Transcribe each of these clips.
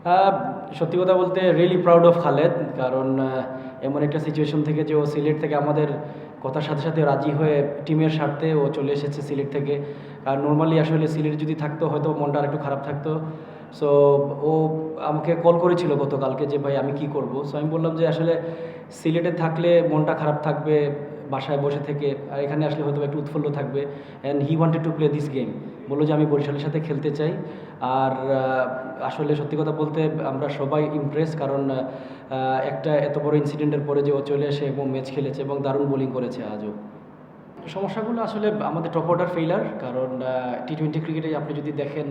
আহ, সত্যি কথা বলতে রিয়েলি প্রাউড অফ খালেদ, কারণ এমন একটা সিচুয়েশন থেকে যে ও সিলেট থেকে আমাদের কথার সাথে সাথে রাজি হয়ে টিমের স্বার্থে ও চলে এসেছে সিলেট থেকে। আর নর্মালি আসলে সিলেট যদি থাকতো হয়তো মনটা আর একটু খারাপ থাকতো। সো ও আমাকে কল করেছিল গতকালকে যে ভাই আমি কি করব। সো আমি বললাম যে আসলে সিলেটে থাকলে মনটা খারাপ থাকবে বাসায় বসে থেকে, আর এখানে আসলে হয়তো একটু উৎফুল্ল থাকবে। And he wanted to play this game, বললো যে আমি বরিশালের সাথে খেলতে চাই। আর আসলে সত্যি কথা বলতে আমরা সবাই ইমপ্রেস, কারণ একটা এত বড় ইনসিডেন্টের পরে যে ও চলে এসে এবং ম্যাচ খেলেছে এবং দারুণ বোলিং করেছে আজও। সমস্যাগুলো আসলে আমাদের টপ অর্ডার ফেইলার, কারণ টি-20 ক্রিকেটে আপনি যদি দেখেন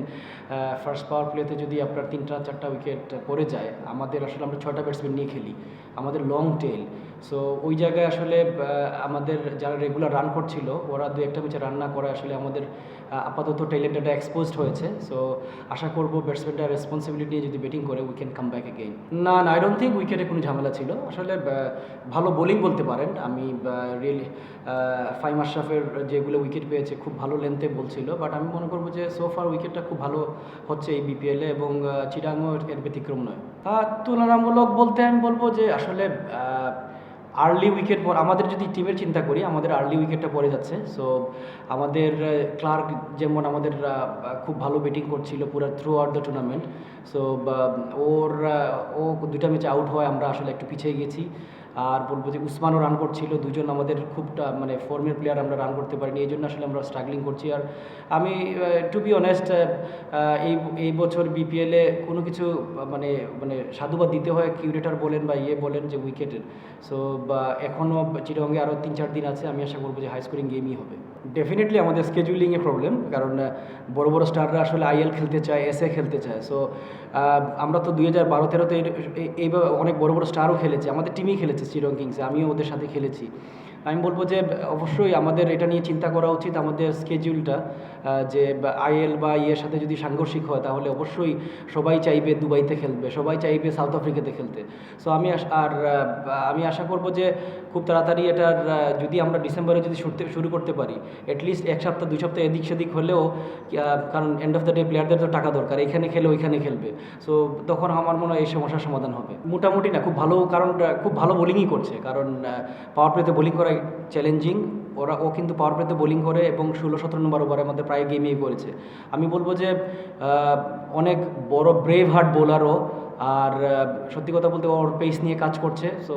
ফার্স্ট পাওয়ার প্লেতে যদি আপনার 3টা-4টা উইকেট পড়ে যায়, আমাদের আসলে আমরা 6টা ব্যাটসম্যান নিয়ে খেলি, আমাদের লং টেল। সো ওই জায়গায় আসলে আমাদের যারা রেগুলার রান করছিল ওরা 2-1টা ম্যাচে রান না করে আসলে আমাদের আপাতত ট্যালেন্টটা এক্সপোজড হয়েছে। সো আশা করবো ব্যাটসম্যানটা রেসপন্সিবিলিটি নিয়ে যদি ব্যাটিং করে we can come back again. না না, আই ডোন্ট থিঙ্ক উইকেটে কোনো ঝামেলা ছিল। আসলে ভালো বোলিং বলতে পারেন। আমি রিয়েলি ফাইম আশরাফের যেগুলো উইকেট পেয়েছে খুব ভালো লেন্থে বলছিল, বাট আমি মনে করবো যে সোফার উইকেটটা খুব ভালো হচ্ছে এই বিপিএলে, এবং চিটাংও এর ব্যতিক্রম নয়। তুলনামূলক বলতে আমি বলবো যে আসলে আর্লি উইকেট পর আমাদের যদি টিমের চিন্তা করি, আমাদের আর্লি উইকেটটা পড়ে যাচ্ছে। সো আমাদের ক্লার্ক যেমন আমাদের খুব ভালো ব্যাটিং করছিল পুরো throughout the tournament. So ওর ও 2টা ম্যাচে আউট হয়, আমরা আসলে একটু পিছিয়ে গেছি। আর বলবো যে উসমানও রান করছিল, দুজন আমাদের খুব মানে ফর্মের প্লেয়ার, আমরা রান করতে পারিনি, এই জন্য আসলে আমরা স্ট্রাগলিং করছি। আর আমি টু বি অনেস্ট এই এই বছর বিপিএলে কোনো কিছু মানে মানে সাধুবাদ দিতে হয় কিউরেটার বলেন বা বলেন যে উইকেটের। সো বা এখনও চিটাগংয়ে আরও 3-4 দিন আছে, আমি আশা করবো যে হাই স্কোরিং গেমই হবে। ডেফিনেটলি আমাদের স্কেজুলিংয়ে প্রবলেম, কারণ বড় বড় স্টাররা আসলে আইএল খেলতে চায়, এসএ খেলতে চায়। সো আমরা তো 2012-13-তে এইভাবে অনেক বড় বড় স্টারও খেলেছে, আমাদের টিমই খেলেছে চিটাগং কিংসে, আমিও ওদের সাথে খেলেছি। আমি বলবো যে অবশ্যই আমাদের এটা নিয়ে চিন্তা করা উচিত, আমাদের স্কেডিউলটা যে আইএল বা ইয়ের সাথে যদি সাংঘর্ষিক হয় তাহলে অবশ্যই সবাই চাইবে দুবাইতে খেলবে, সবাই চাইবে সাউথ আফ্রিকাতে খেলতে। সো আমি আশা করব যে খুব তাড়াতাড়ি এটার যদি আমরা ডিসেম্বরে যদি শুরু করতে পারি, অ্যাটলিস্ট 1 সপ্তাহ 2 সপ্তাহ এদিক সেদিক হলেও, কারণ এন্ড অফ দ্য ডে প্লেয়ারদের তো টাকা দরকার, এখানে খেলে ওইখানে খেলবে। সো তখন আমার মনে হয় এই সমস্যার সমাধান হবে। মোটামুটি না, খুব ভালো, কারণ খুব ভালো বোলিংই করছে, কারণ পাওয়ার প্লেতে বোলিং করা চ্যালেঞ্জিং। ও কিন্তু পাওয়ার প্লেতে বোলিং করে এবং 16-17 নম্বর ওভারে আমাদের প্রায় গেমেই করেছে। আমি বলবো যে অনেক বড় ব্রেভ হার্ট বোলারও, আর সত্যি কথা বলতে ওর পেস নিয়ে কাজ করছে। সো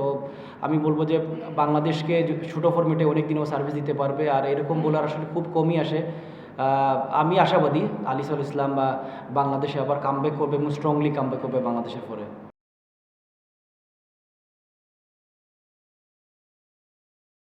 আমি বলবো যে বাংলাদেশকে ছোটো ফর্মেটে অনেক দিনও সার্ভিস দিতে পারবে, আর এরকম বোলার আসলে খুব কমই আসে। আমি আশাবাদী আলিসুল ইসলাম বা বাংলাদেশে আবার কামব্যাক করবে এবং স্ট্রংলি কামব্যাক করবে বাংলাদেশের পরে।